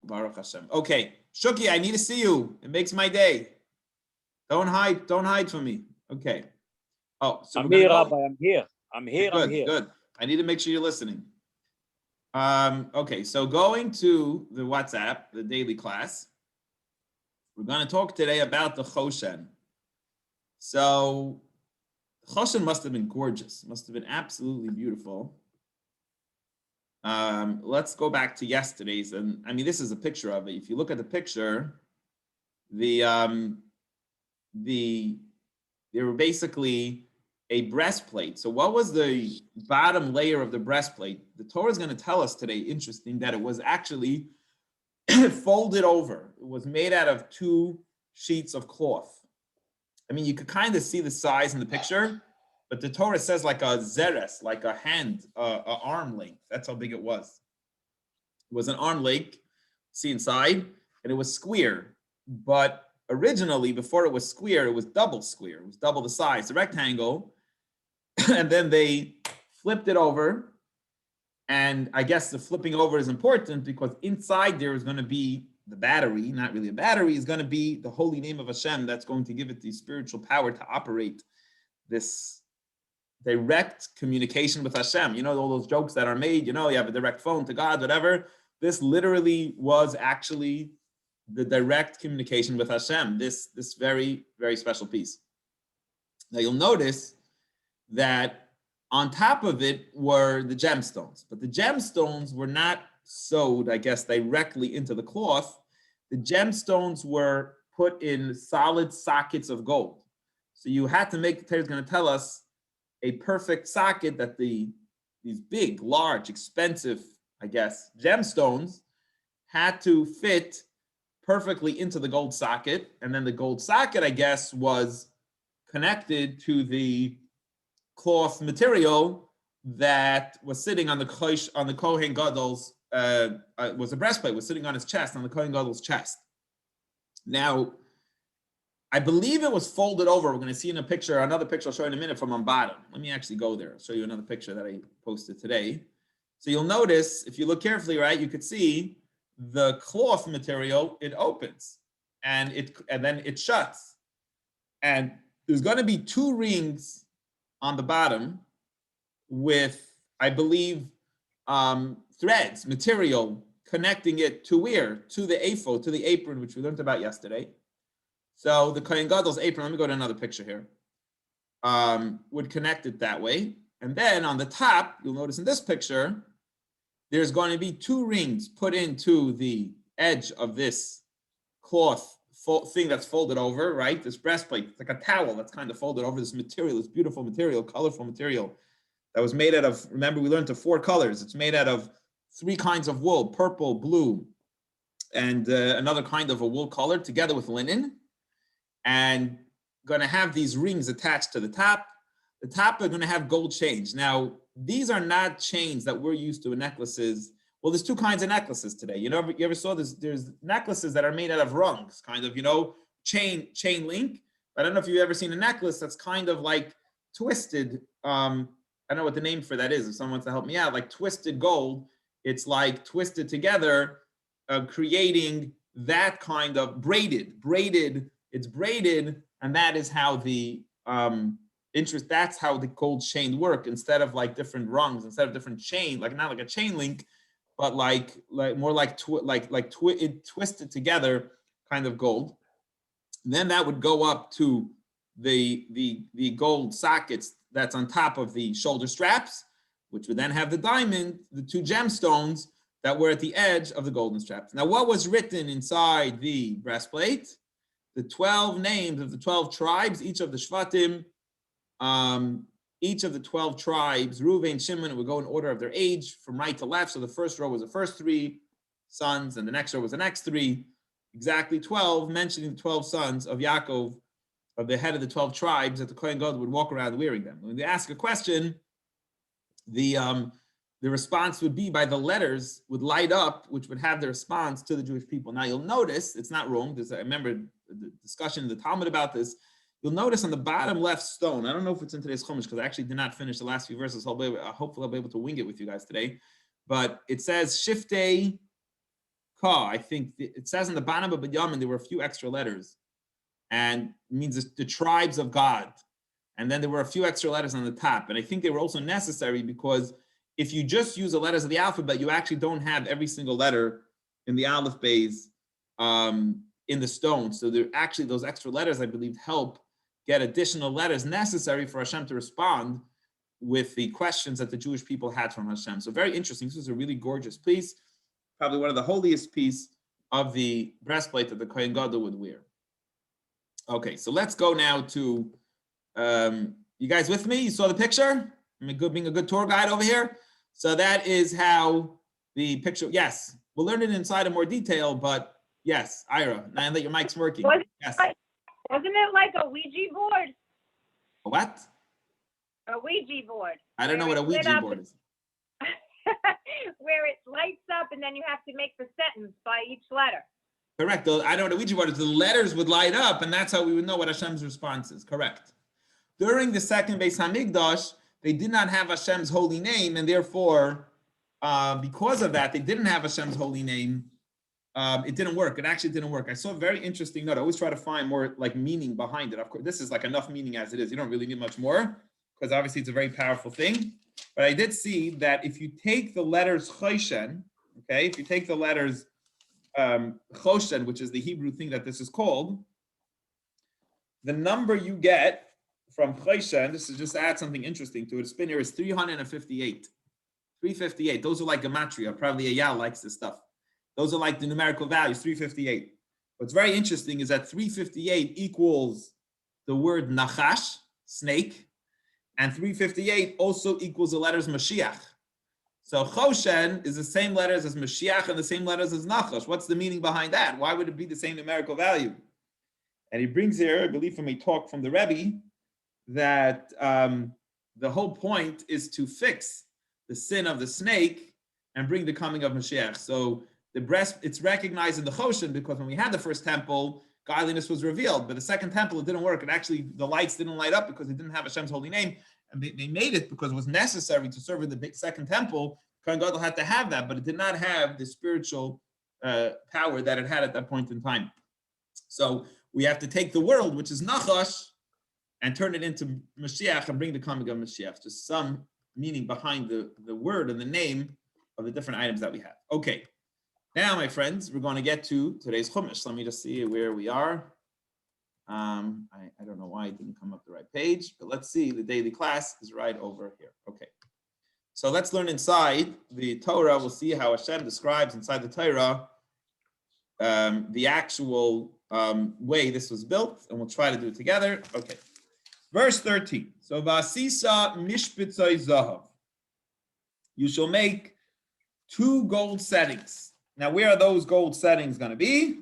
Baruch Hashem. Okay, Shuki, I need to see you. It makes my day. Don't hide from me. Okay. Oh, so I'm we're here, gonna Rabbi. I'm here. Good. I need to make sure you're listening. Okay, so going to the WhatsApp, the daily class, we're going to talk today about the Choshen. So, the Choshen must have been gorgeous, must have been absolutely beautiful. Let's go back to yesterday's, and I mean, this is a picture of it. If you look at the picture, they were basically a breastplate. So what was the bottom layer of the breastplate? The Torah is going to tell us today, interesting, that it was actually folded over. It was made out of 2 sheets of cloth. I mean, you could kind of see the size in the picture, but the Torah says like a zeres, like a hand, an arm length. That's how big it was. It was an arm length, see inside, and it was square. But originally, before it was square, it was double square. It was double the size, the rectangle. And then they flipped it over. And I guess the flipping over is important because inside there is going to be the battery, not really a battery, is going to be the holy name of Hashem that's going to give it the spiritual power to operate this direct communication with Hashem. You know, all those jokes that are made, you know, you have a direct phone to God, whatever. This literally was actually the direct communication with Hashem, this very, very special piece. Now you'll notice that on top of it were the gemstones, but the gemstones were not sewed, I guess, directly into the cloth. The gemstones were put in solid sockets of gold. So you had to make, the Torah is going to tell us, a perfect socket that these big, large, expensive, I guess, gemstones had to fit perfectly into the gold socket. And then the gold socket, I guess, was connected to the cloth material that was sitting on the Kohen Gadol's, was a breastplate, was sitting on his chest, on the Kohen Gadol's chest. Now, I believe it was folded over. We're going to see in a picture, another picture I'll show you in a minute from on bottom. Let me actually go there. I'll show you another picture that I posted today. So you'll notice, if you look carefully, right, you could see the cloth material, it opens and then it shuts. And there's going to be 2 rings on the bottom with, I believe, threads, material connecting it to where? To the ephod, to the apron, which we learned about yesterday. So the Kohen Gadol's apron, let me go to another picture here, would connect it that way. And then on the top, you'll notice in this picture, there's going to be 2 rings put into the edge of this cloth thing that's folded over, right? This breastplate, it's like a towel that's kind of folded over this material, this beautiful material, colorful material that was made out of, remember we learned 4 colors. It's made out of 3 kinds of wool, purple, blue, and another kind of a wool color together with linen. And going to have these rings attached to the top. The top are going to have gold chains. Now, these are not chains that we're used to in necklaces. Well, there's 2 kinds of necklaces today. You ever saw this? There's necklaces that are made out of rungs, kind of, chain link. I don't know if you've ever seen a necklace that's kind of like twisted. I don't know what the name for that is. If someone wants to help me out, like twisted gold. It's like twisted together, creating that kind of braided. It's braided, and that is how the that's how the gold chain work. Instead of like different rungs, instead of different chain, like not like a chain link, but like more like it twisted together kind of gold. And then that would go up to the gold sockets that's on top of the shoulder straps, which would then have the diamond, the 2 gemstones that were at the edge of the golden straps. Now, what was written inside the breastplate? The 12 names of the 12 tribes, each of the Shvatim, each of the 12 tribes, Reuven, Shimon, it would go in order of their age from right to left. So the first row was the first 3 sons, and the next row was the next 3, exactly 12, mentioning the 12 sons of Yaakov, of the head of the 12 tribes, that the Kohen Gadol would walk around wearing them. When they ask a question, the response would be by the letters would light up, which would have the response to the Jewish people. Now you'll notice, it's not wrong, I remember the discussion in the Talmud about this. You'll notice on the bottom left stone, I don't know if it's in today's Chumash because I actually did not finish the last few verses. Hopefully I'll be able to wing it with you guys today. But it says, Shiftei Ka. I think it says in the bottom of Yamin there were a few extra letters, and it means the tribes of God. And then there were a few extra letters on the top, and I think they were also necessary because if you just use the letters of the alphabet, you actually don't have every single letter in the aleph bays in the stone. So they're actually, those extra letters, I believe, help get additional letters necessary for Hashem to respond with the questions that the Jewish people had from Hashem. So very interesting. This is a really gorgeous piece, probably one of the holiest piece of the breastplate that the Kohen Gadol would wear. Okay, so let's go now to, you guys with me? You saw the picture? I'm being a good tour guide over here. So that is how the picture, yes, we'll learn it inside in more detail, but yes, Ira, now that your mic's working. Yes. Wasn't it like a Ouija board? A what? A Ouija board. I don't know what a Ouija board is. Where it lights up and then you have to make the sentence by each letter. Correct. I know what a Ouija board is. The letters would light up, and that's how we would know what Hashem's response is. Correct. During the second Beis Hamikdash, they did not have Hashem's holy name, and therefore, because of that, they didn't have Hashem's holy name. It didn't work. It actually didn't work. I saw a very interesting note. I always try to find more like meaning behind it. Of course, this is like enough meaning as it is. You don't really need much more because obviously it's a very powerful thing. But I did see that if you take the letters Choshen, okay, if you take the letters Choshen, which is the Hebrew thing that this is called, the number you get from Choshen, this is just to add something interesting to it, spinner is 358. 358. Those are like gematria. Probably Eyal likes this stuff. Those are like the numerical values, 358. What's very interesting is that 358 equals the word Nachash, snake, and 358 also equals the letters Mashiach. So Choshen is the same letters as Mashiach and the same letters as Nachash. What's the meaning behind that? Why would it be the same numerical value? And he brings here, I believe from a talk from the Rebbe, that the whole point is to fix the sin of the snake and bring the coming of Mashiach. So it's recognized in the Choshen because when we had the first temple, godliness was revealed, but the second temple, it didn't work. It actually, the lights didn't light up because it didn't have Hashem's holy name. And they made it because it was necessary to serve in the second temple. Kohen Gadol had to have that, but it did not have the spiritual power that it had at that point in time. So we have to take the world, which is Nachash, and turn it into Mashiach and bring the coming of Mashiach. Just some meaning behind the word and the name of the different items that we have. Okay. Now, my friends, we're going to get to today's Chumash. Let me just see where we are. I don't know why it didn't come up the right page, but let's see. The daily class is right over here. Okay. So let's learn inside the Torah. We'll see how Hashem describes inside the Torah the actual way this was built, and we'll try to do it together. Okay. Verse 13. So, Vasisa mishpitzai zahav. You shall make 2 gold settings. Now, where are those gold settings going to be?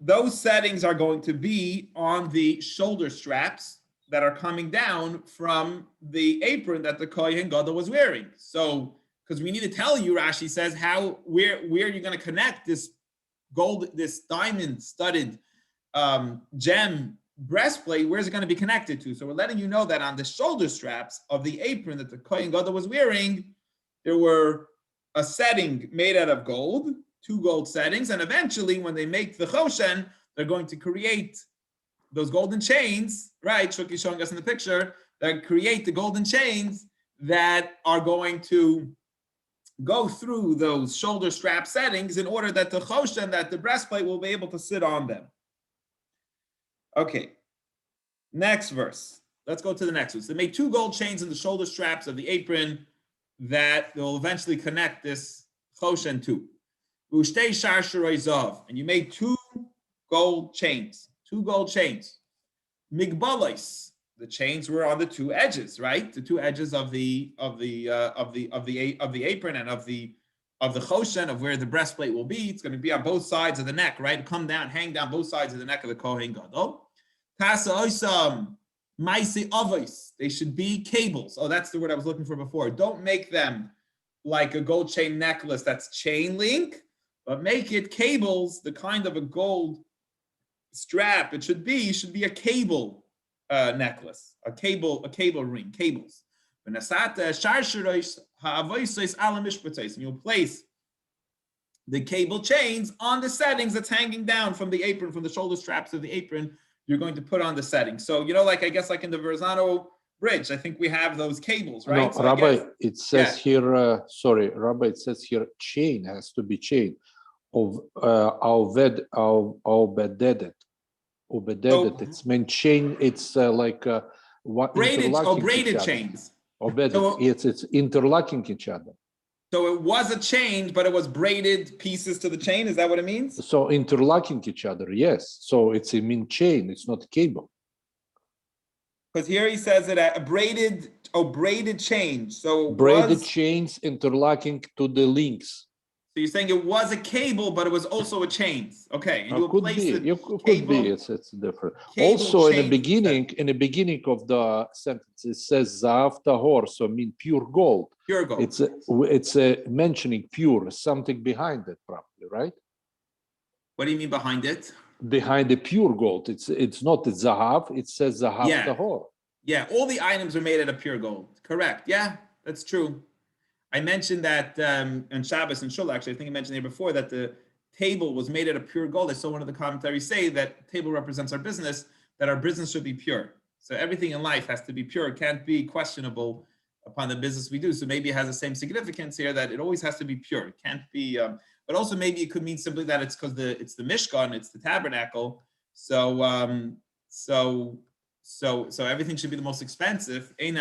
Those settings are going to be on the shoulder straps that are coming down from the apron that the Kohen Gadol was wearing. So, because we need to tell you, Rashi says, where you're going to connect this gold, this diamond-studded gem breastplate, where's it going to be connected to? So we're letting you know that on the shoulder straps of the apron that the Kohen Gadol was wearing, there were a setting made out of gold, 2 gold settings, and eventually when they make the Choshen, they're going to create those golden chains, right? Shuki's showing us in the picture, that create the golden chains that are going to go through those shoulder strap settings in order that the Choshen, that the breastplate will be able to sit on them. Okay, next verse. Let's go to the next one. So they made 2 gold chains in the shoulder straps of the apron that will eventually connect this Choshen to. And you made 2 gold chains. 2 gold chains. Migbalos. The chains were on the 2 edges, right? The 2 edges of the apron and of the Choshen, of where the breastplate will be. It's going to be on both sides of the neck, right? Come down, hang down both sides of the neck of the Kohen Gadol. Tasa oisam maisi avos. They should be cables. Oh, that's the word I was looking for before. Don't make them like a gold chain necklace that's chain link, but make it cables, the kind of a gold strap. It should be a cable necklace, a cable ring, cables. And you'll place the cable chains on the settings that's hanging down from the apron, from the shoulder straps of the apron, you're going to put on the setting. So, like, I guess like in the Verzano bridge, I think we have those cables, right? No, So Rabbi, guess, it says here, sorry, Rabbi, it says here chain has to be chain of obededet. Obededet, it's meant chain, it's like what braided chains. So, it's interlocking each other. So it was a chain, but it was braided pieces to the chain. Is that what it means? So interlocking each other, yes. So it's a mean chain. It's not a cable. Because here he says that a braided chain. So braided chains interlocking to the links. So you're saying it was a cable, but it was also a chain. Okay, and you could be. Could be. It's different. Also, in the beginning of the sentence, it says "zahav tahor," so mean pure gold. Pure gold. It's mentioning pure, something behind it, probably, right? What do you mean behind it? Behind the pure gold, it's not the zahav. It says "zahav tahor." Yeah, all the items are made out of pure gold. Correct. Yeah, that's true. I mentioned that on Shabbos and Shul, actually, I think I mentioned here before that the table was made out of pure gold. I saw one of the commentaries say that table represents our business, that our business should be pure. So everything in life has to be pure. It can't be questionable upon the business we do. So maybe it has the same significance here that it always has to be pure. It can't be, but also maybe it could mean simply that it's because it's the Mishkan, it's the tabernacle. So everything should be the most expensive. They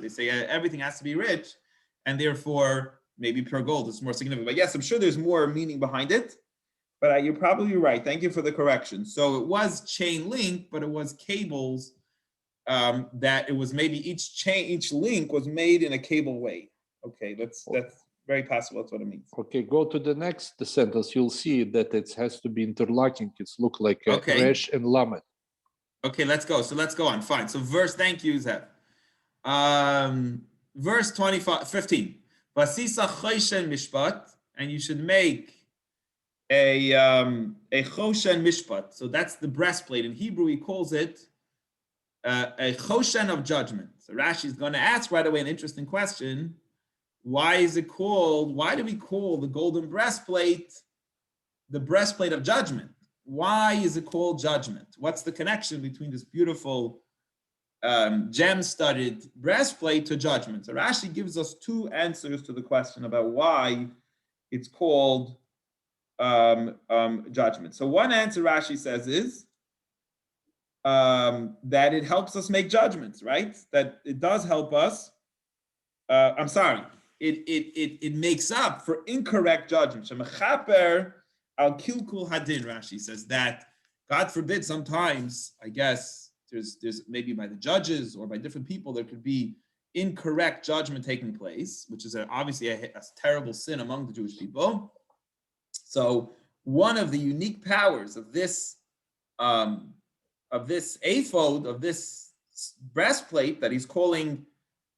say everything has to be rich. And therefore, maybe pure gold is more significant. But yes, I'm sure there's more meaning behind it. But you're probably right. Thank you for the correction. So it was chain link, but it was cables that it was maybe each link was made in a cable way. Okay, that's very possible. That's what it means. Okay, go to the next sentence. You'll see that it has to be interlocking. It's look like a resh and lamed. Okay, let's go. So let's go on. Fine. So verse, thank you, Zev. Verse 15. Vasisa choshen mishpat, and you should make a choshen mishpat. So that's the breastplate. In Hebrew, he calls it a choshen of judgment. So Rashi is going to ask right away an interesting question. Why do we call the golden breastplate the breastplate of judgment? Why is it called judgment? What's the connection between this beautiful gem-studded breastplate to judgment? So Rashi gives us two answers to the question about why it's called judgment. So one answer Rashi says is that it helps us make judgments, right? That it does help us. It makes up for incorrect judgment. Shemechaper al kilkul hadin. Rashi says that God forbid sometimes, I guess, there's maybe by the judges or by different people, there could be incorrect judgment taking place, which is obviously a terrible sin among the Jewish people. So one of the unique powers of this ephod, of this breastplate that he's calling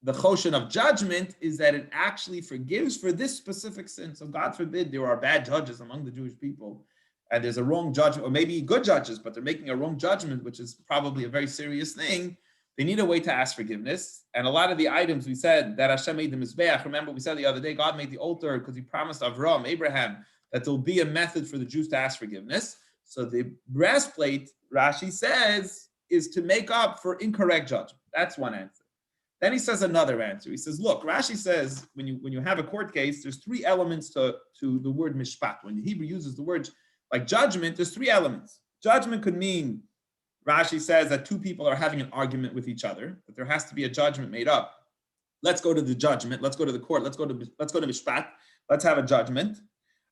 the choshen of judgment, is that it actually forgives for this specific sin. So God forbid there are bad judges among the Jewish people, and there's a wrong judgment, or maybe good judges, but they're making a wrong judgment, which is probably a very serious thing. They need a way to ask forgiveness. And a lot of the items we said that Hashem made the Mizbeach, remember we said the other day, God made the altar because he promised Avraham, Abraham, that there'll be a method for the Jews to ask forgiveness. So the breastplate, Rashi says, is to make up for incorrect judgment. That's one answer. Then he says another answer. He says, look, Rashi says when you have a court case, there's three elements to the word mishpat. When the Hebrew uses the word like judgment, there's three elements. Judgment could mean, Rashi says, that two people are having an argument with each other, that there has to be a judgment made up. Let's go to the judgment. Let's go to the court. Let's go to mishpat. Let's have a judgment.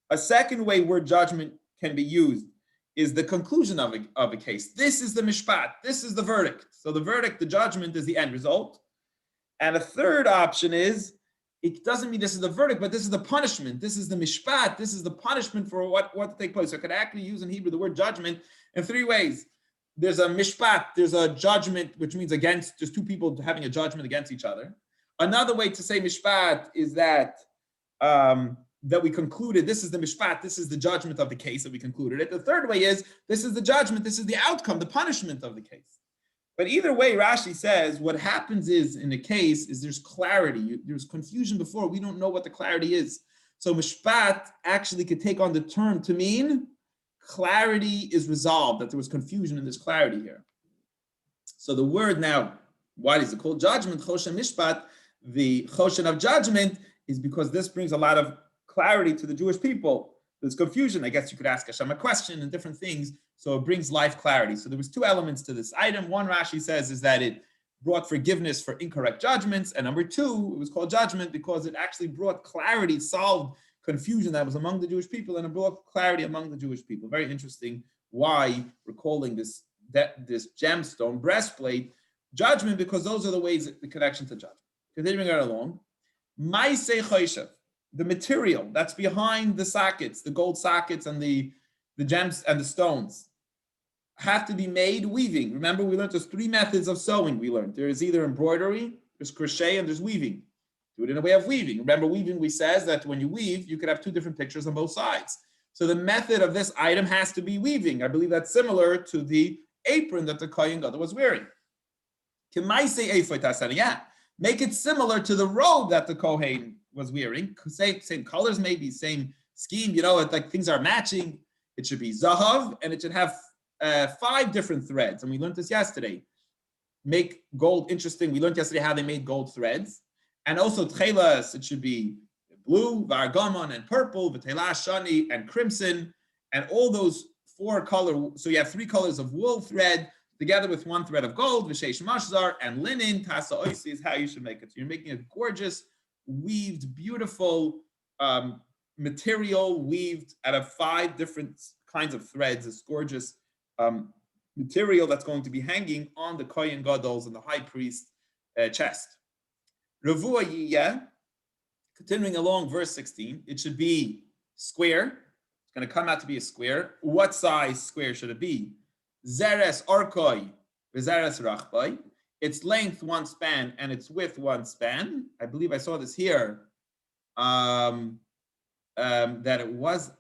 A second way word judgment can be used is the conclusion of a case. This is the mishpat. This is the verdict. So the verdict, the judgment, is the end result. And a third option is, it doesn't mean this is the verdict, but this is the punishment. This is the mishpat. This is the punishment for what to take place. So I could actually use in Hebrew the word judgment in three ways. There's a mishpat. There's a judgment, which means there's two people having a judgment against each other. Another way to say mishpat is that we concluded this is the mishpat, this is the judgment of the case that we concluded it. The third way is this is the judgment, this is the outcome, the punishment of the case. But either way, Rashi says what happens is in the case is there's clarity. There's confusion before. We don't know what the clarity is. So mishpat actually could take on the term to mean clarity is resolved, that there was confusion and there's clarity here. So the word now, why is it called judgment? Choshen mishpat, the choshen of judgment, is because this brings a lot of clarity to the Jewish people. There's confusion. I guess you could ask Hashem a question and different things. So it brings life clarity. So there was two elements to this item. One, Rashi says, is that it brought forgiveness for incorrect judgments. And number two, it was called judgment because it actually brought clarity, solved confusion that was among the Jewish people, and it brought clarity among the Jewish people. Very interesting why we're calling this gemstone breastplate judgment, because those are the ways, the connection to judgment. Continuing right along, Maisei Choshev, the material that's behind the sockets, the gold sockets and the gems and the stones, have to be made weaving. Remember, we learned there's three methods of sewing. We learned there is either embroidery, there's crochet, and there's weaving. Do it in a way of weaving. Remember, weaving, we says that when you weave, you could have two different pictures on both sides. So the method of this item has to be weaving. I believe that's similar to the apron that the Kohen Gadol was wearing. Yeah, make it similar to the robe that the Kohen was wearing. Same colors, maybe same scheme. You know, it's like things are matching. It should be zahav, and it should have 5 different threads. And we learned this yesterday. Make gold interesting. We learned yesterday how they made gold threads. And also tchelas, it should be blue, vargamon, and purple, v'telah shani, and crimson, and all those 4 colors. So you have 3 colors of wool thread together with 1 thread of gold, v'sheish mashzar, and linen. Tasa oisi is how you should make it. So you're making a gorgeous, weaved, beautiful material, weaved out of 5 different kinds of threads. This gorgeous material that's going to be hanging on the Kohen Gadol's and the high priest chest. Revuah yiyeh, continuing along verse 16, it should be square. It's going to come out to be a square. What size square should it be? Zeres orkoi v'zeres rachbai. Its length 1 span and its width 1 span. I believe I saw this here. That it was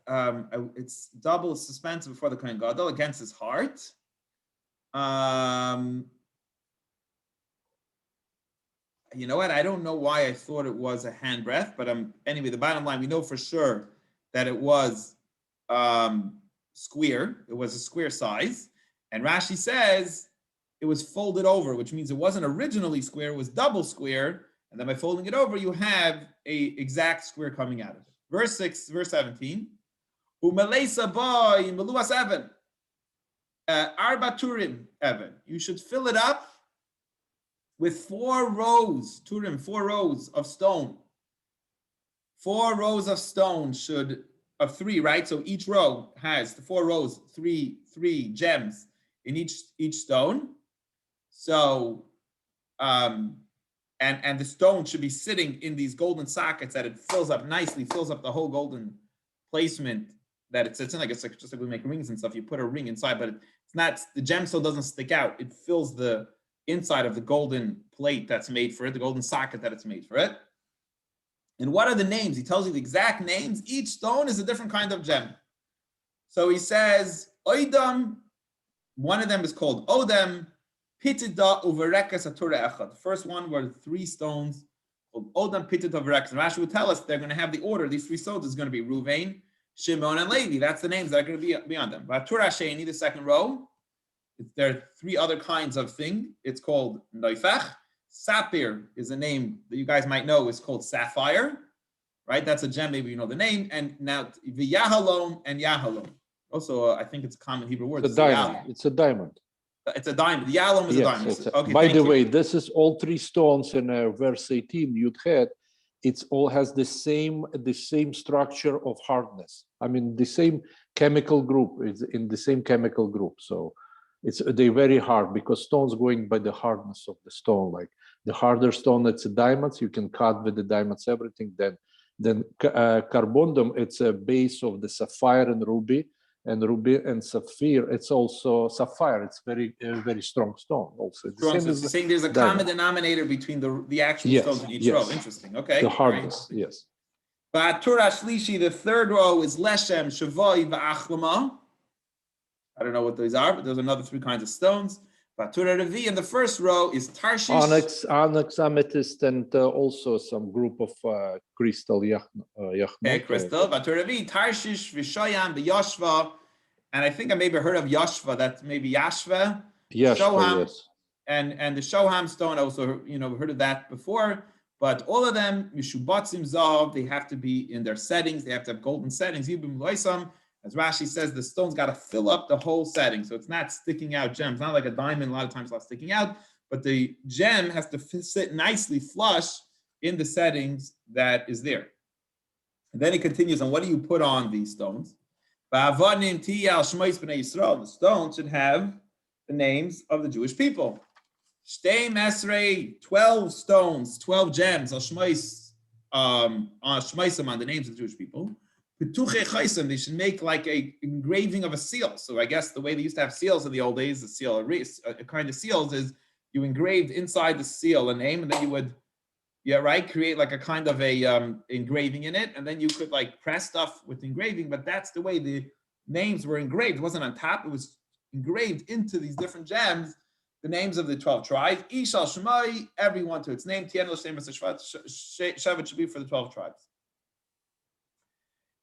it's double suspense before the Kohen Gadol against his heart. You know what? I don't know why I thought it was a handbreadth, but anyway, the bottom line, we know for sure that it was square. It was a square size. And Rashi says it was folded over, which means it wasn't originally square, it was double square. And then by folding it over, you have a exact square coming out of it. Verse 17. Umalesa boy meluas even. Arba turim even. You should fill it up with 4 rows, turim, 4 rows of stone. 4 rows of stone of 3, right? So each row has the 4 rows, 3 gems in each stone. So, and the stone should be sitting in these golden sockets that it fills up nicely, fills up the whole golden placement that it sits in. Like it's like just like we make rings and stuff. You put a ring inside, but it's not, the gemstone doesn't stick out. It fills the inside of the golden plate that's made for it, the golden socket that it's made for it. And what are the names? He tells you the exact names. Each stone is a different kind of gem. So he says, Oidam, one of them is called Odem, Pitida uverekas atura echad. The first one were 3 stones called Odem, Pitida uverekas. And Rashi would tell us they're going to have the order. These 3 stones is going to be Ruvain, Shimon, and Levi. That's the names that are going to be on them. Vatura Sheni, the second row, there are 3 other kinds of thing. It's called Neifach. Sapphire is a name that you guys might know. It's called sapphire, right? That's a gem. Maybe you know the name. And now V'yahalom and Yahalom. Also, I think it's a common Hebrew word. It's a diamond. It's a diamond. It's a diamond. Yahalom is a diamond. Okay, by the way, this is all 3 stones in verse 18 Yud Het. It's all has the same structure of hardness. I mean, the same chemical group is in the same chemical group. So they're very hard because stones going by the hardness of the stone. Like the harder stone, it's a diamonds. You can cut with the diamonds everything. Then carbondum, it's a base of the sapphire and ruby and sapphire. It's also sapphire. It's very very strong stone. Also, strong. So you're saying there's a common denominator between the actual stones in each row. Interesting. Okay. The hardness. Yes. But Torah Shlishi, the third row is Leshem, Shavoi, Va'achlama. I don't know what those are, but there's another 3 kinds of stones. Batura Revi in the first row is Tarshish. Onyx, amethyst, and also some group of crystal yachnot. Crystal. Batura Revi, Tarshish, Vishoyam, Yoshva. And I think I maybe heard of Yashva, that's maybe Yashva. Shoham, yes. and the Shoham stone, I also heard of that before. But all of them, Mishubatzim Zav, they have to be in their settings, they have to have golden settings. Yibum Loisam, as Rashi says, the stone's got to fill up the whole setting. So it's not sticking out gems, not like a diamond, a lot of times not sticking out, but the gem has to sit nicely flush in the settings that is there. And then he continues on, what do you put on these stones? The stone should have the names of the Jewish people. 12 stones, 12 gems, on the names of the Jewish people. They should make like a engraving of a seal. So I guess the way they used to have seals in the old days, the seal, a kind of seals is you engraved inside the seal a name, and then you would, create like a kind of a engraving in it, and then you could like press stuff with engraving. But that's the way the names were engraved. It wasn't on top; it was engraved into these different gems. The names of the 12 tribes. Ishal Shemai, everyone to its name. Tian Shevet should be for the 12 tribes.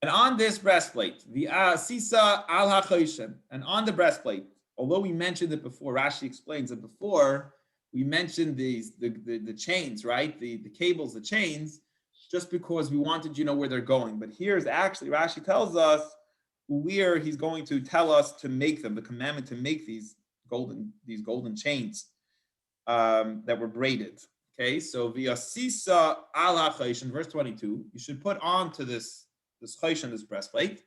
And on this breastplate, the Sisa al HaChoshen, and on the breastplate, although we mentioned it before, Rashi explains it before, we mentioned the chains, right? The cables, the chains, just because we wanted you to know where they're going. But here's actually, Rashi tells us where he's going to tell us to make them, the commandment to make these golden chains that were braided. Okay, so via Sisa al HaChoshen, verse 22, you should put on to this choshen, this breastplate,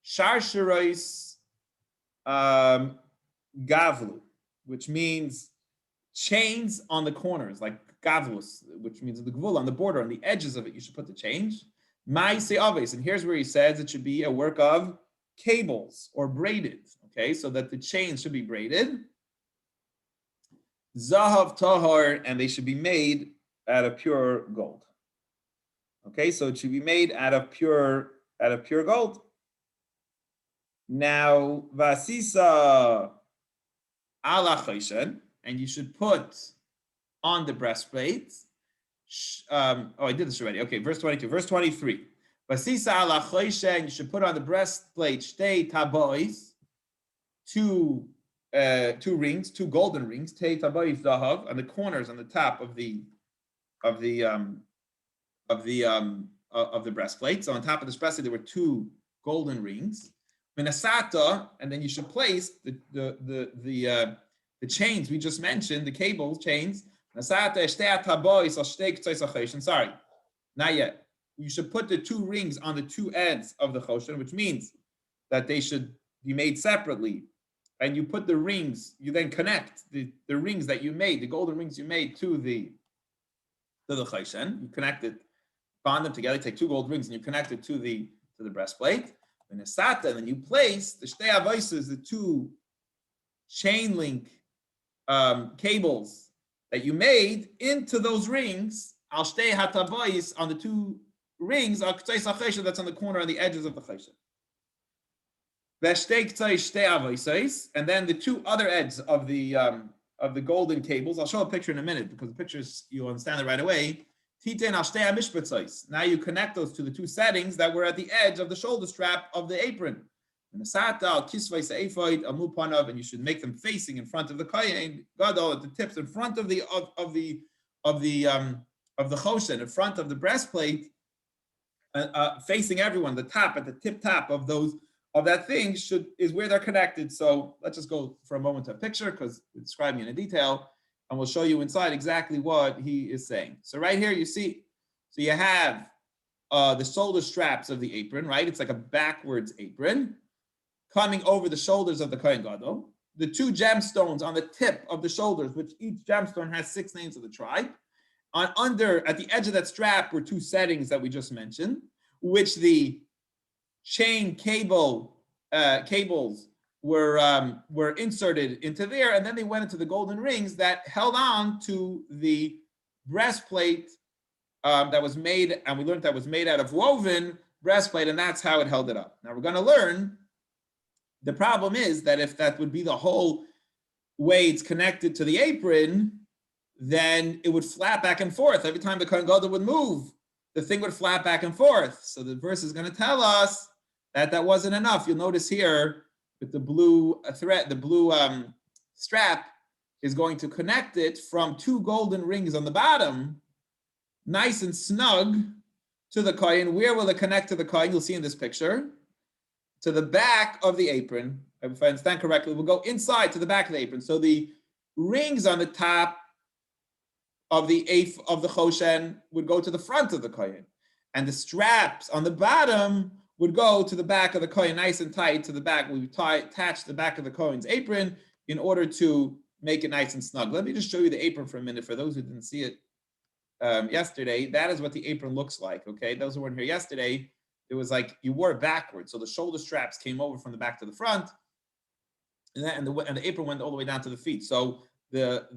Sharsharos Gavlu, which means chains on the corners, like Gavlus, which means the gvul, on the border, on the edges of it, you should put the chains. Ma'aseh aves, and here's where he says it should be a work of cables or braided, okay, so that the chains should be braided. Zahav tahar, and they should be made out of pure gold. Okay, so it should be made out of pure gold. Now, vasisa ala choshen, and you should put on the breastplate. I did this already. Okay, verse 22. Verse 23. Vasisa ala choshen, you should put on the breastplate shtei tabois, two rings, two golden rings, tei tabois zahav, on the corners, on the top of the breastplate. So on top of this breastplate, there were two golden rings. Minasata, and then you should place the chains we just mentioned, the cable chains. Sorry, not yet. You should put the two rings on the two ends of the choshen, which means that they should be made separately. And you put the rings, you then connect the rings that you made, the golden rings you made to the choshen. You connect it, bond them together, take two gold rings and you connect it to the breastplate. And then you place the shtei avoises, the two chain link cables that you made into those rings. Al shtei hatavois, on the two rings, that's on the corner on the edges of the choshen. And then the two other ends of the golden cables. I'll show a picture in a minute because the pictures you'll understand it right away. Now you connect those to the two settings that were at the edge of the shoulder strap of the apron. And you should make them facing in front of the kohen gadol, at the tips, in front of the choshen, in front of the breastplate, facing everyone. The top, at the tip top of that thing is where they're connected. So let's just go for a moment to a picture because we're describing it in detail. And we'll show you inside exactly what he is saying. So right here, you see, so you have the shoulder straps of the apron, right? It's like a backwards apron coming over the shoulders of the kohen gadol. The two gemstones on the tip of the shoulders, which each gemstone has 6 names of the tribe. At the edge of that strap were two settings that we just mentioned, which the chain cables were inserted into there, and then they went into the golden rings that held on to the breastplate that was made, and we learned that was made out of woven breastplate, and that's how it held it up. Now we're going to learn the problem is that if that would be the whole way it's connected to the apron, then it would flap back and forth. Every time the Kohen Gadol would move, the thing would flap back and forth. So the verse is going to tell us that that wasn't enough. You'll notice here with the blue thread, the blue strap is going to connect it from two golden rings on the bottom, nice and snug, to the Kohen. Where will it connect to the Kohen? You'll see in this picture. To the back of the apron. If I understand correctly, we'll go inside to the back of the apron. So the rings on the top of the Choshen would go to the front of the Kohen. And the straps on the bottom would go to the back of the Kohen, nice and tight to the back. We attach the back of the Kohen's apron in order to make it nice and snug. Let me just show you the apron for a minute for those who didn't see it yesterday. That is what the apron looks like, okay? Those who weren't here yesterday, it was like you wore it backwards. So the shoulder straps came over from the back to the front, and the apron went all the way down to the feet. So the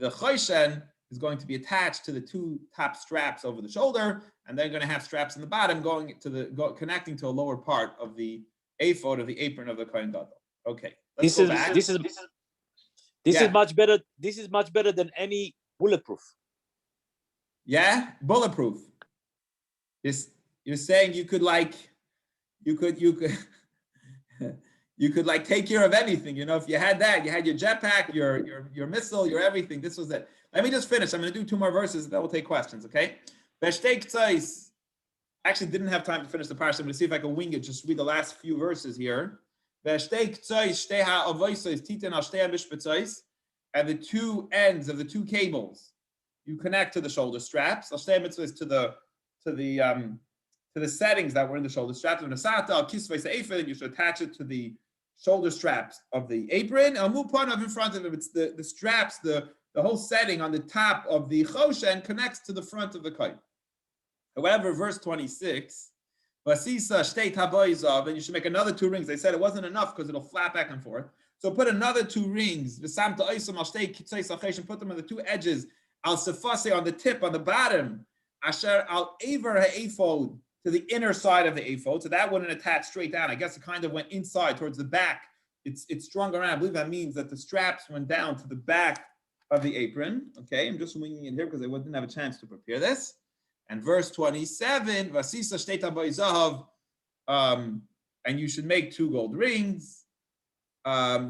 Choshen is going to be attached to the two top straps over the shoulder, and they're going to have straps in the bottom going to connecting to a lower part of the ephod of the apron of the Kohen Gadol. Okay, this is much better. This is much better than any bulletproof. Yeah, bulletproof. You're saying you could like take care of anything. You know, if you had that, you had your jetpack, your missile, your everything. This was it. Let me just finish. I'm going to do two more verses, that will take questions, okay? Actually didn't have time to finish the parsha. I'm going to see if I can wing it. Just read the last few verses here. And the two ends of the two cables you connect to the shoulder straps. To the settings that were in the shoulder straps. You should attach it to the shoulder straps of the apron. In front of it, it's the straps, the whole setting on the top of the Choshen connects to the front of the Kohen. However, verse 26, and you should make another two rings. They said it wasn't enough because it'll flap back and forth. So put another two rings. Put them on the two edges. On the tip, on the bottom. Asher al aver ha'ephod, to the inner side of the ephod. So that wouldn't attach straight down. I guess it kind of went inside towards the back. It's strung around. I believe that means that the straps went down to the back of the apron. Okay, I'm just winging it here because I didn't have a chance to prepare this. And verse 27, Vasisa shteta b'zahav, and you should make two gold rings. So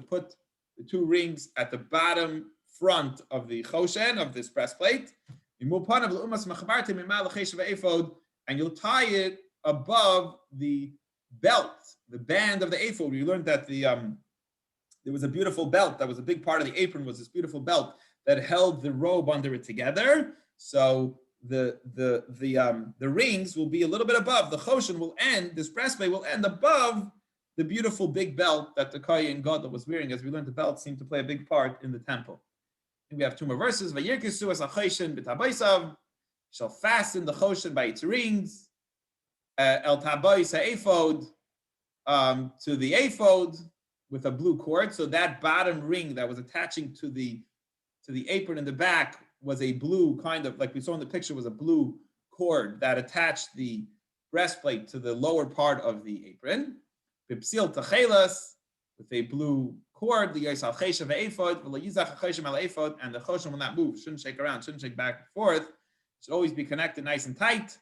put the two rings at the bottom front of the Choshen, of this breastplate. And you'll tie it above the belt, the band of the ephod. We learned that there was a beautiful belt that was a big part of the apron, was this beautiful belt that held the robe under it together. So the rings will be a little bit above. The Choshen will end, this breastplate will end above the beautiful big belt that the Kohen Gadol was wearing. As we learned, the belt seemed to play a big part in the temple. And we have two more verses. Shall fasten the Choshen by its rings. El tabois ha'ephod, to the ephod with a blue cord. So that bottom ring that was attaching to the apron in the back was a blue, kind of like we saw in the picture, was a blue cord that attached the breastplate to the lower part of the apron. Bipsil tachelas, with a blue cord, the yisal cheshav ephod, v'layizach cheshav al ephod, and the choshen will not move, shouldn't shake around, shouldn't shake back and forth, should always be connected nice and tight.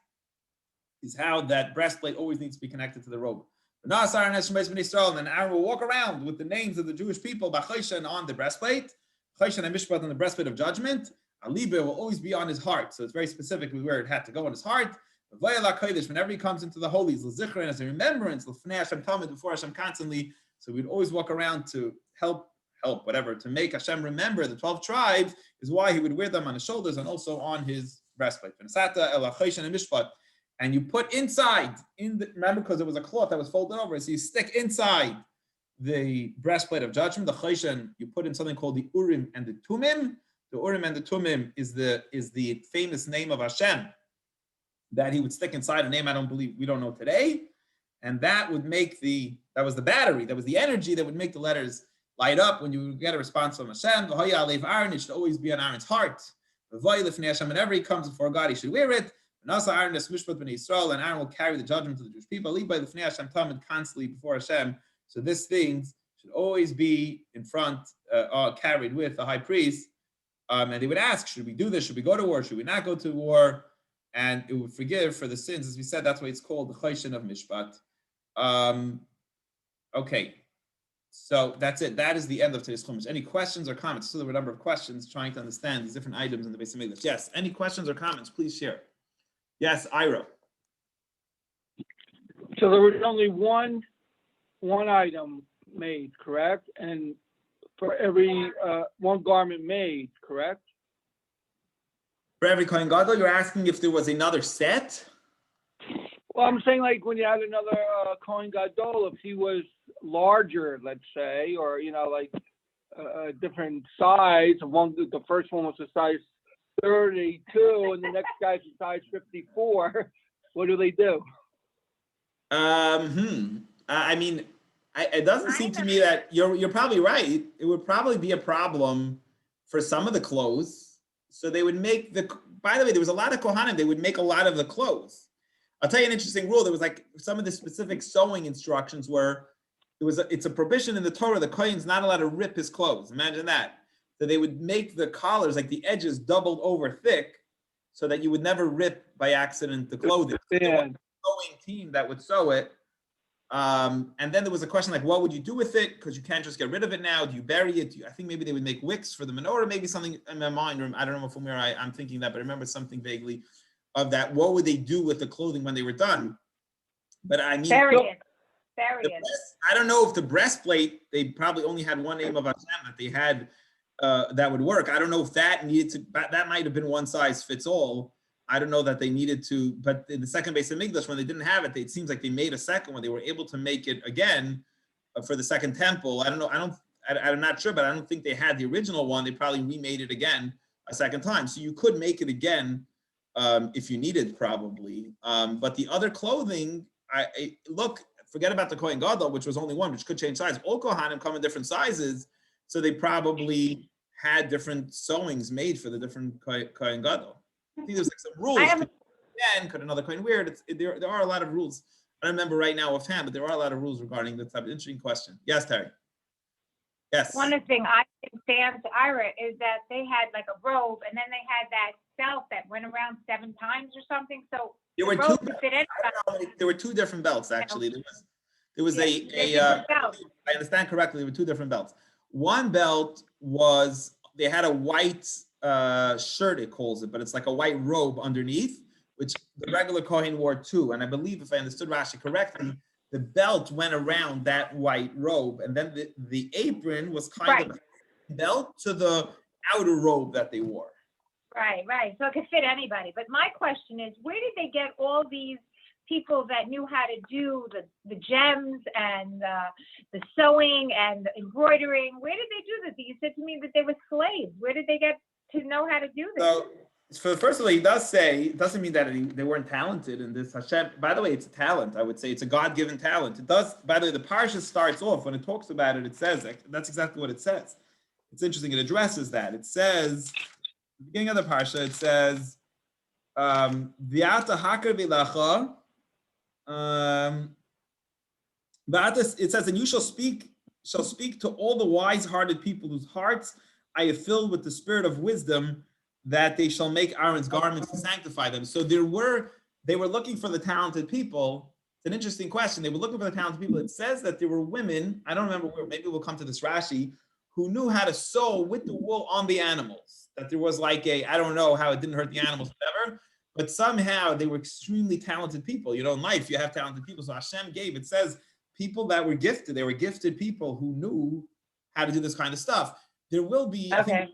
Is how that breastplate always needs to be connected to the robe. And then Aaron will walk around with the names of the Jewish people by Choshen on the breastplate, Choshen and Mishpat on the breastplate of judgment. Aliba will always be on his heart, so it's very specific with where it had to go on his heart. Whenever he comes into the holies, as a remembrance, before Hashem constantly. So we'd always walk around to help, whatever, to make Hashem remember the 12 tribes is why he would wear them on his shoulders and also on his breastplate. And you put inside, remember, because it was a cloth that was folded over, so you stick inside the breastplate of judgment, the Choshen, you put in something called the Urim and the Tumim. The Urim and the Tumim is the famous name of Hashem that he would stick inside, a name we don't know today. And that would make that was the battery, that was the energy that would make the letters light up when you get a response from Hashem. It should always be on Aaron's heart. Whenever he comes before God, he should wear it. And also Aaron is mishpat b'nei Yisrael, and Aaron will carry the judgment to the Jewish people. Lead by the Fnei Hashem Tamid, constantly before Hashem. So this thing should always be in front, carried with the high priest. And they would ask, should we do this? Should we go to war? Should we not go to war? And it would forgive for the sins. As we said, that's why it's called the Choshen of Mishpat. Okay, so that's it. That is the end of today's Chumash. Any questions or comments? So there were a number of questions trying to understand these different items in the Beis Hamikdash. Yes, any questions or comments? Please share. Yes, Ira. So there was only one item made, correct? And for every one garment made, correct? For every Kohen Gadol, you're asking if there was another set? Well, I'm saying like when you had another Kohen Gadol, if he was larger, let's say, or like a different size. The first one was a size 32, and the next guy's a size 54. What do they do? I mean, it doesn't seem to me that you're probably right. It would probably be a problem for some of the clothes. So they would make by the way, there was a lot of Kohanim, they would make a lot of the clothes. I'll tell you an interesting rule. There was like some of the specific sewing instructions where it's a prohibition in the Torah, the Kohen's not allowed to rip his clothes. Imagine that. So they would make the collars, like the edges, doubled over thick so that you would never rip by accident the clothing. So there was a sewing team that would sew it. And then there was a question like, what would you do with it? Because you can't just get rid of it now. Do you bury it? I think maybe they would make wicks for the menorah, maybe something in my mind. I don't know if I'm thinking that, but I remember something vaguely of that. What would they do with the clothing when they were done? But I mean, Bury it. I don't know if the breastplate, they probably only had one name of Hashem that they had that would work. I don't know if that needed to, that might have been one size fits all. I don't know that they needed to, but in the second Beis Hamikdash, when they didn't have it, it seems like they made a second one. They were able to make it again for the second temple. I don't know. I'm not sure, but I don't think they had the original one. They probably remade it again a second time. So you could make it again if you needed, probably. But the other clothing, forget about the Kohen Gadol, which was only one, which could change size. All Kohanim come in different sizes, so they probably had different sewings made for the different Kohen Gadol. I think there's like some rules. Could another Kohen wear it? There are a lot of rules. I don't remember right now offhand, but there are a lot of rules regarding this type of interesting question. Yes, Terry. Yes. One thing I understand to Ira is that they had like a robe, and then they had that belt that went around 7 times or something. So there were two. There were 2 different belts actually. There was I understand correctly. There were 2 different belts. One belt was they had a white shirt, it calls it, but it's like a white robe underneath, which the regular Kohen wore too. And I believe, if I understood Rashi correctly, the belt went around that white robe, and then the apron was kind of belt to the outer robe that they wore. Right. So it could fit anybody. But my question is, where did they get all these people that knew how to do the gems and the sewing and the embroidering? Where did they do this? You said to me that they were slaves. Where did they get to know how to do this? So first of all, he does say, it doesn't mean that they weren't talented in this. Hashem, by the way, it's a talent. I would say it's a God-given talent. It does, by the way, the parsha starts off, when it talks about it, it says, that's exactly what it says. It's interesting, it addresses that. It says, at the beginning of the parsha, it says, V'ata hakar v'lacha, it says, and you shall speak to all the wise-hearted people whose hearts I have filled with the spirit of wisdom, that they shall make Aaron's garments to sanctify them. So they were looking for the talented people. It's an interesting question. They were looking for the talented people. It says that there were women, I don't remember where, maybe we'll come to this Rashi, who knew how to sew with the wool on the animals. That there was like I don't know how it didn't hurt the animals, whatever, but somehow they were extremely talented people. In life, you have talented people. So Hashem gave, it says, people that were gifted. They were gifted people who knew how to do this kind of stuff. There will be, there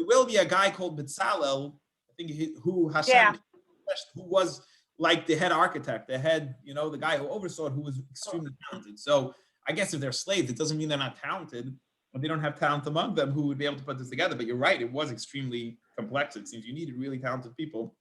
will be a guy called Bezalel, I think, who Hashem, who was like the head architect, the head, the guy who oversaw it, who was extremely talented. So I guess if they're slaves, it doesn't mean they're not talented, but they don't have talent among them who would be able to put this together. But you're right, it was extremely complex. It seems you needed really talented people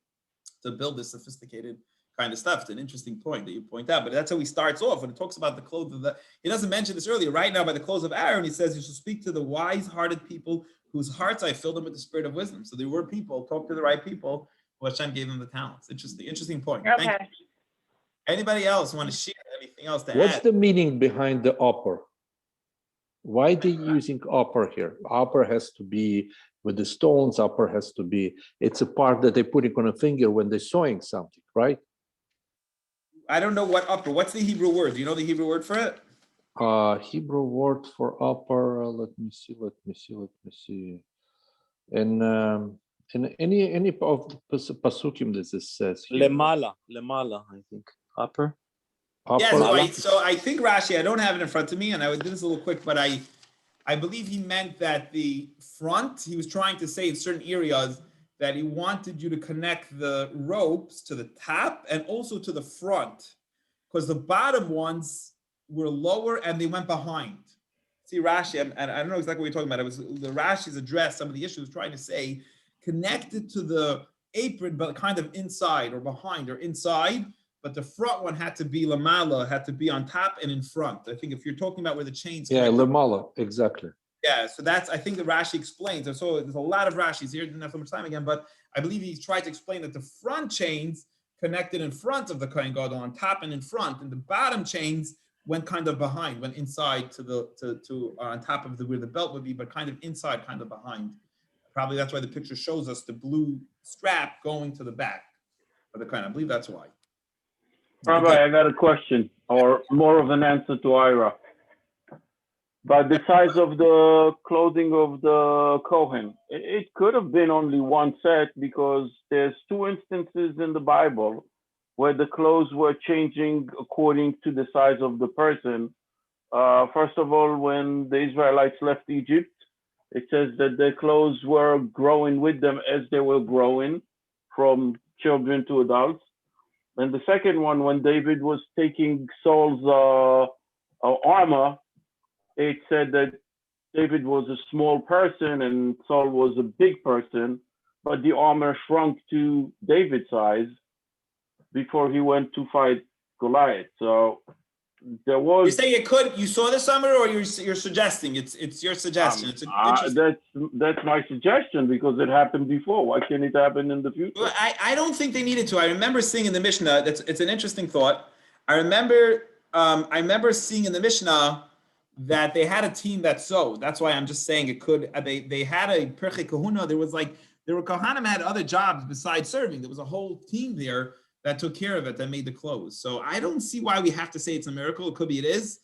to build this sophisticated kind of stuff. It's an interesting point that you point out, but that's how he starts off when it talks about the clothes of he doesn't mention this earlier. Right now, by the clothes of Aaron, he says, you should speak to the wise-hearted people whose hearts I filled them with the spirit of wisdom. So there were people, talk to the right people Well, Hashem gave them the talents. Interesting point. Thank Okay. you. Anybody else want to share anything else to What's add? the meaning behind the upper? Why they using upper here? Upper has to be with the stones. Upper has to be. It's a part that they put it on a finger when they're sewing something, right? I don't know what upper. What's the Hebrew word? Do you know the Hebrew word for it? Hebrew word for upper. Let me see. And in any of pasukim this says here. Lemala, I think. Upper. Yeah, Upper. so I think Rashi, I don't have it in front of me, and I would do this a little quick, but I believe he meant that the front, he was trying to say in certain areas that he wanted you to connect the ropes to the top and also to the front, because the bottom ones were lower and they went behind. See, Rashi, and I don't know exactly what you're talking about. It was the Rashi's address, some of the issues trying to say, connected to the apron, but kind of inside or behind or inside. But the front one had to be lamala, had to be on top and in front. I think if you're talking about where the chains. Yeah, lamala, exactly. Yeah, so that's, I think the Rashi explains. So there's a lot of Rashis here, didn't have so much time again, but I believe he tried to explain that the front chains connected in front of the Kohen Gadol, on top and in front, and the bottom chains went kind of behind, went inside to on top of where the belt would be, but kind of inside, kind of behind. Probably that's why the picture shows us the blue strap going to the back of the Kohen. I believe that's why. Rabbi, Okay. I got a question, or more of an answer to Ira. But the size of the clothing of the Kohen, it could have been only one set, because there's two instances in the Bible where the clothes were changing according to the size of the person. First of all, when the Israelites left Egypt, it says that their clothes were growing with them as they were growing from children to adults. And the second one, when David was taking Saul's armor, it said that David was a small person and Saul was a big person, but the armor shrunk to David's size before he went to fight Goliath. So there was. You say it could. You saw this summer, or you're suggesting? It's your suggestion. It's that's my suggestion, because it happened before. Why can't it happen in the future? Well, I don't think they needed to. I remember seeing in the Mishnah. It's an interesting thought. I remember seeing in the Mishnah that they had a team that sewed. That's why I'm just saying it could. They had a Perche Kahuna. There were Kohanim had other jobs besides serving. There was a whole team there that took care of it, that made the clothes. So I don't see why we have to say it's a miracle. It could be it is.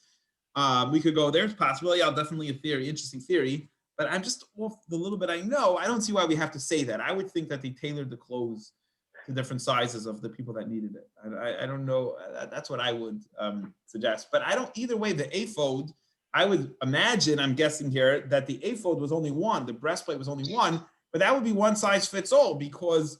We could go there. It's possible. Yeah, definitely a theory, interesting theory. But I'm just off the little bit I know. I don't see why we have to say that. I would think that they tailored the clothes to different sizes of the people that needed it. I don't know. That's what I would suggest. But I don't, either way, the ephod, I would imagine, I'm guessing here, that the ephod was only one. The breastplate was only one. But that would be one size fits all, because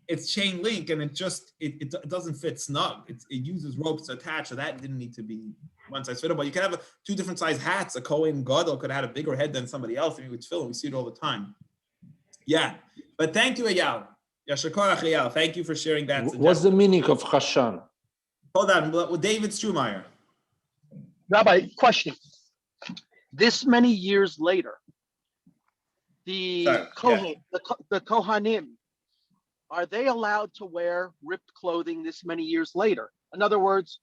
it's chain link and it doesn't fit snug. It uses ropes to attach, so that didn't need to be one size fit all. But you could have two different size hats. A Kohen Gadol could have had a bigger head than somebody else. I mean, it's Phil. We see it all the time. Yeah, but thank you, Eyal. Yashar Korach, Eyal. Thank you for sharing that. What's the meaning of Hashan? Hold on, David Strumeyer. Rabbi, question. This many years later, the Kohanim, are they allowed to wear ripped clothing this many years later? In other words,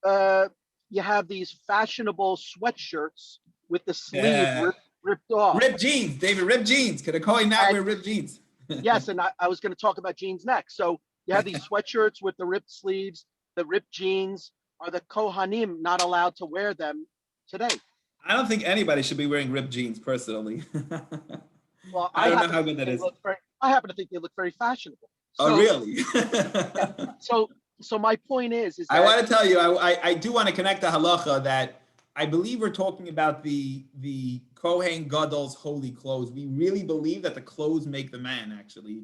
you have these fashionable sweatshirts with the sleeve ripped off. Ripped jeans, David, ripped jeans. Can a Kohen not wear ripped jeans? Yes, and I was going to talk about jeans next. So you have these sweatshirts with the ripped sleeves, the ripped jeans. Are the Kohanim not allowed to wear them today? I don't think anybody should be wearing ripped jeans, personally. Well, I don't know how good that is. I happen to think they look very fashionable. So, oh, really? So my point is that I want to tell you, I do want to connect the halacha that I believe we're talking about the Kohen Gadol's holy clothes. We really believe that the clothes make the man, actually,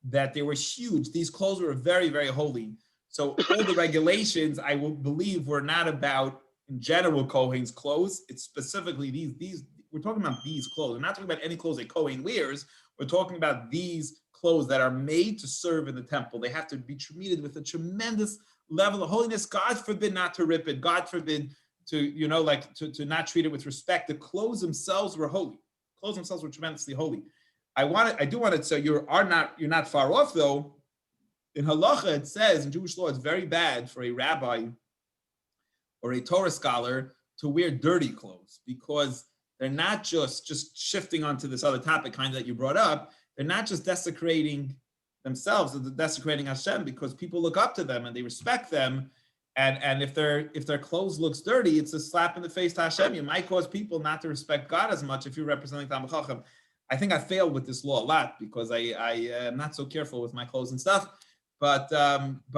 that they were huge. These clothes were very, very holy. So all the regulations, I will believe, were not about, in general, Kohen's clothes. It's specifically these. We're talking about these clothes. We're not talking about any clothes that Kohen wears. We're talking about these clothes that are made to serve in the temple. They have to be treated with a tremendous level of holiness. God forbid not to rip it. God forbid to not treat it with respect. The clothes themselves were holy. Clothes themselves were tremendously holy. I do want it. So you're not far off though. In halacha, it says in Jewish law, it's very bad for a rabbi or a Torah scholar to wear dirty clothes because they're not just shifting onto this other topic kind of that you brought up. They're not just desecrating themselves, they're desecrating Hashem because people look up to them and they respect them. And if their clothes looks dirty, it's a slap in the face to Hashem. You might cause people not to respect God as much if you're representing Talmid Chacham. I think I failed with this law a lot because I am not so careful with my clothes and stuff. But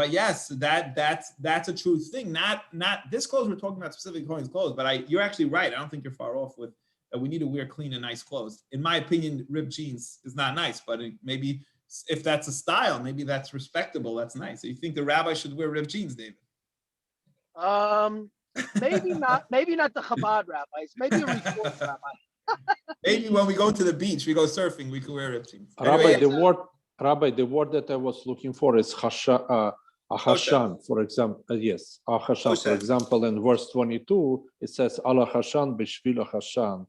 yes, that's a true thing. Not this clothes we're talking about specifically Kohen's clothes, but you're actually right. I don't think you're far off with that. We need to wear clean and nice clothes. In my opinion, ripped jeans is not nice, but maybe if that's a style, maybe that's respectable. That's nice. So you think the rabbi should wear ripped jeans, David? Maybe not. Maybe not the Chabad rabbis. Maybe a Reform rabbi. Maybe when we go to the beach, we go surfing, we could wear ripped jeans. Rabbi, the word that I was looking for is Ahashan, for example. Yes, Ahashan. For example, in verse 22, it says Ala Hashan b'shvil Hashan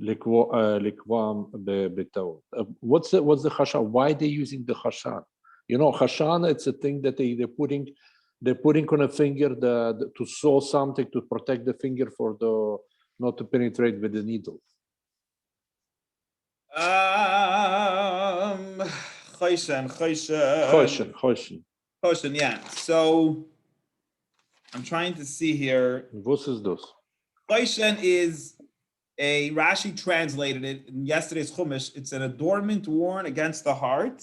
likvam b'taot. What's the Hashan? Why are they using the Hashan? You know, Hashan, it's a thing that they're putting on a finger to sew something to protect the finger for not to penetrate with the needle. Choshen, yeah. So I'm trying to see here. What is this? Choshen is a Rashi translated it in yesterday's Chumash. It's an adornment worn against the heart.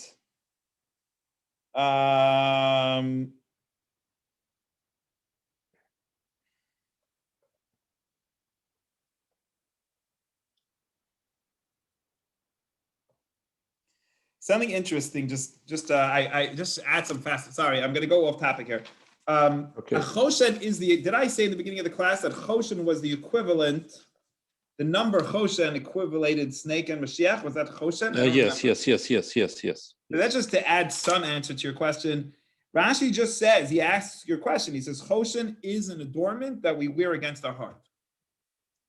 Something interesting. I just add some fast. Sorry, I'm going to go off topic here. Okay. Choshen is did I say in the beginning of the class that Choshen was the equivalent? The number Choshen equivalated snake and Mashiach. Was that Choshen? Yes. So that's just to add some answer to your question. Rashi just says, he asks your question. He says, Choshen is an adornment that we wear against our heart.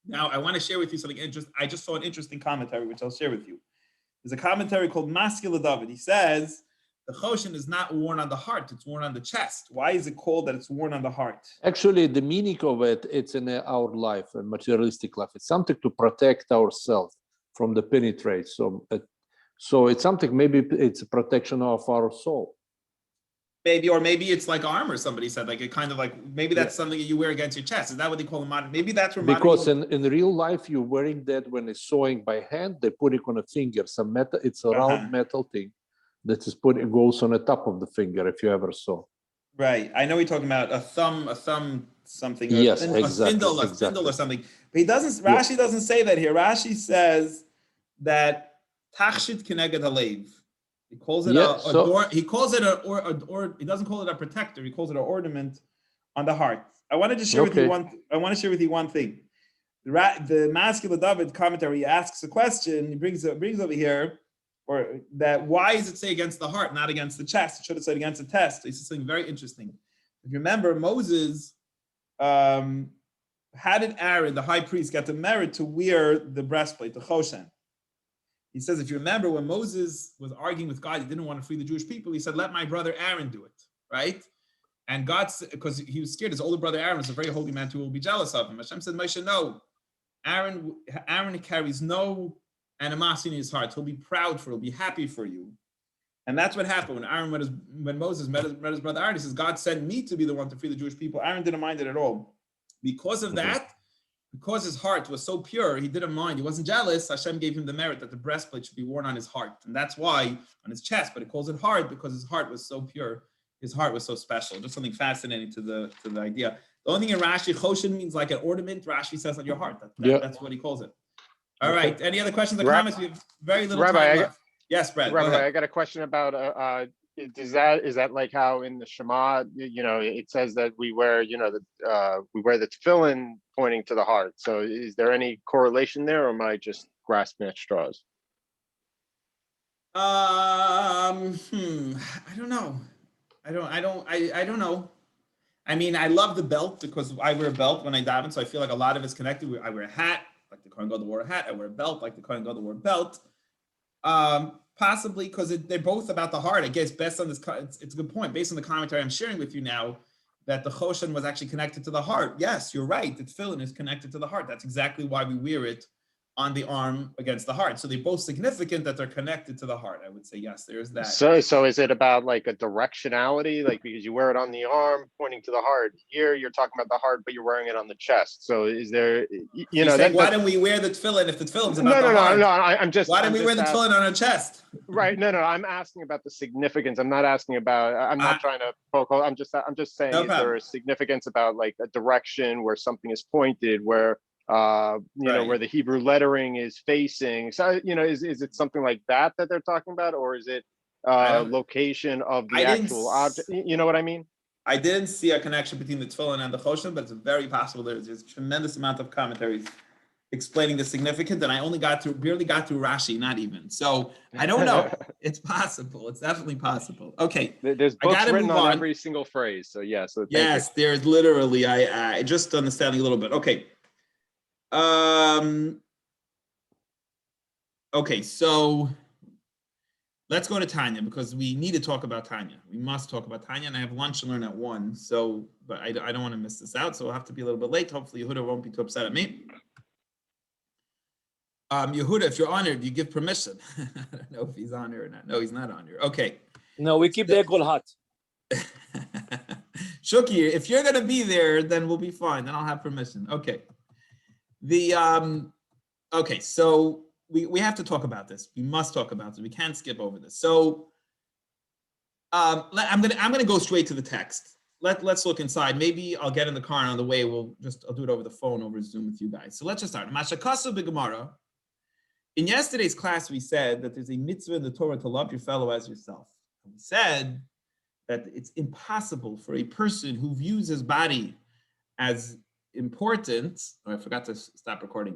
Now, I want to share with you something interesting. I just saw an interesting commentary, which I'll share with you. There's a commentary called Maskil David. He says, the Choshen is not worn on the heart, it's worn on the chest. Why is it called that it's worn on the heart? Actually, the meaning of it's in our life, a materialistic life. It's something to protect ourselves from the penetrate. So it's something, maybe it's a protection of our soul. Maybe it's like armor, somebody said, like it kind of like, maybe that's something that you wear against your chest. Is that what they call a modern? Maybe that's where because in real life, you're wearing that when it's sewing by hand, they put it on a finger, some metal, it's a round metal thing that is it goes on the top of the finger if you ever saw. Right. I know we're talking about a thumb something. Yes, a spindle or something. But Rashi doesn't say that here. Rashi says that tachshit keneged halev. He calls it he doesn't call it a protector. He calls it an ornament on the heart. I wanted to share with you one thing. The Maskil David commentary asks a question. He brings over here, or that why does it say against the heart, not against the chest? It should have said against the chest. He says something very interesting. If you remember, Moses, how did Aaron, the high priest, get the merit to wear the breastplate, the choshen? He says, if you remember, when Moses was arguing with God, he didn't want to free the Jewish people. He said, let my brother Aaron do it, right? And God, because he was scared, his older brother Aaron was a very holy man who will be jealous of him. Hashem said, Moshe, no. Aaron carries no animosity in his heart. He'll be proud for, he'll be happy for you. And that's what happened when Moses met his brother Aaron. He says, God sent me to be the one to free the Jewish people. Aaron didn't mind it at all. Because of that, because his heart was so pure, he didn't mind. He wasn't jealous. Hashem gave him the merit that the breastplate should be worn on his heart. And that's why on his chest, but it calls it heart because his heart was so pure. His heart was so special. Just something fascinating to the idea. The only thing in Rashi, choshen means like an ornament. Rashi says on your heart. That's what he calls it. All right. Any other questions or comments? We have very little time left. Yes, Brad. Rabbi, I got a question about is that like how in the Shema, it says that we wear, we wear the tefillin pointing to the heart. So is there any correlation there, or am I just grasping at straws? I don't know. I don't know. I mean, I love the belt because I wear a belt when I daven, so I feel like a lot of it's connected. I wear a hat, like the Kohen Gadol wore a hat. I wear a belt, like the Kohen Gadol wore a belt. Possibly because they're both about the heart. I guess based on this, it's a good point. Based on the commentary I'm sharing with you now, that the choshen was actually connected to the heart. Yes, you're right. The tefillin is connected to the heart. That's exactly why we wear it on the arm against the heart. So they're both significant that they're connected to the heart. I would say yes, there's that. So is it about like a directionality, like because you wear it on the arm pointing to the heart? Here you're talking about the heart, but you're wearing it on the chest. So is there, you know, saying, why don't we wear the tefillin if the tefillin's about the heart? No. I'm just. Why don't we wear the tefillin on our chest? Right. No. I'm asking about the significance. I'm not asking about. I'm not trying to poke. I'm just saying. No is there a significance about like a direction where something is pointed, where you know, where the Hebrew lettering is facing? So you know, is it something like that they're talking about, or is it location of the actual object? You know what I mean? I didn't see a connection between the tefillin and the choshen, but it's very possible there's a tremendous amount of commentaries explaining the significance, and I only barely got through Rashi, not even. So I don't know. It's possible. It's definitely possible. Okay. There's books written on every single phrase. So yeah. So yes, there's literally. I just understanding a little bit. Okay. Okay. So let's go to Tanya because we need to talk about Tanya. We must talk about Tanya, and I have lunch to learn at 1. So, but I don't want to miss this out. So I'll have to be a little bit late. Hopefully, Yehuda won't be too upset at me. Yehuda, if you're honored, you give permission. I don't know if he's on here or not. No, he's not on here. Okay. No, we keep the equal hot. Shuki, if you're gonna be there, then we'll be fine. Then I'll have permission. Okay. Okay, so we have to talk about this. We must talk about this. We can't skip over this. So I'm gonna go straight to the text. Let's look inside. Maybe I'll get in the car and on the way I'll do it over the phone over Zoom with you guys. So let's just start. Mashakasu b'Gemara. In yesterday's class, we said that there's a mitzvah in the Torah to love your fellow as yourself. And we said that it's impossible for a person who views his body as important. Oh, I forgot to stop recording.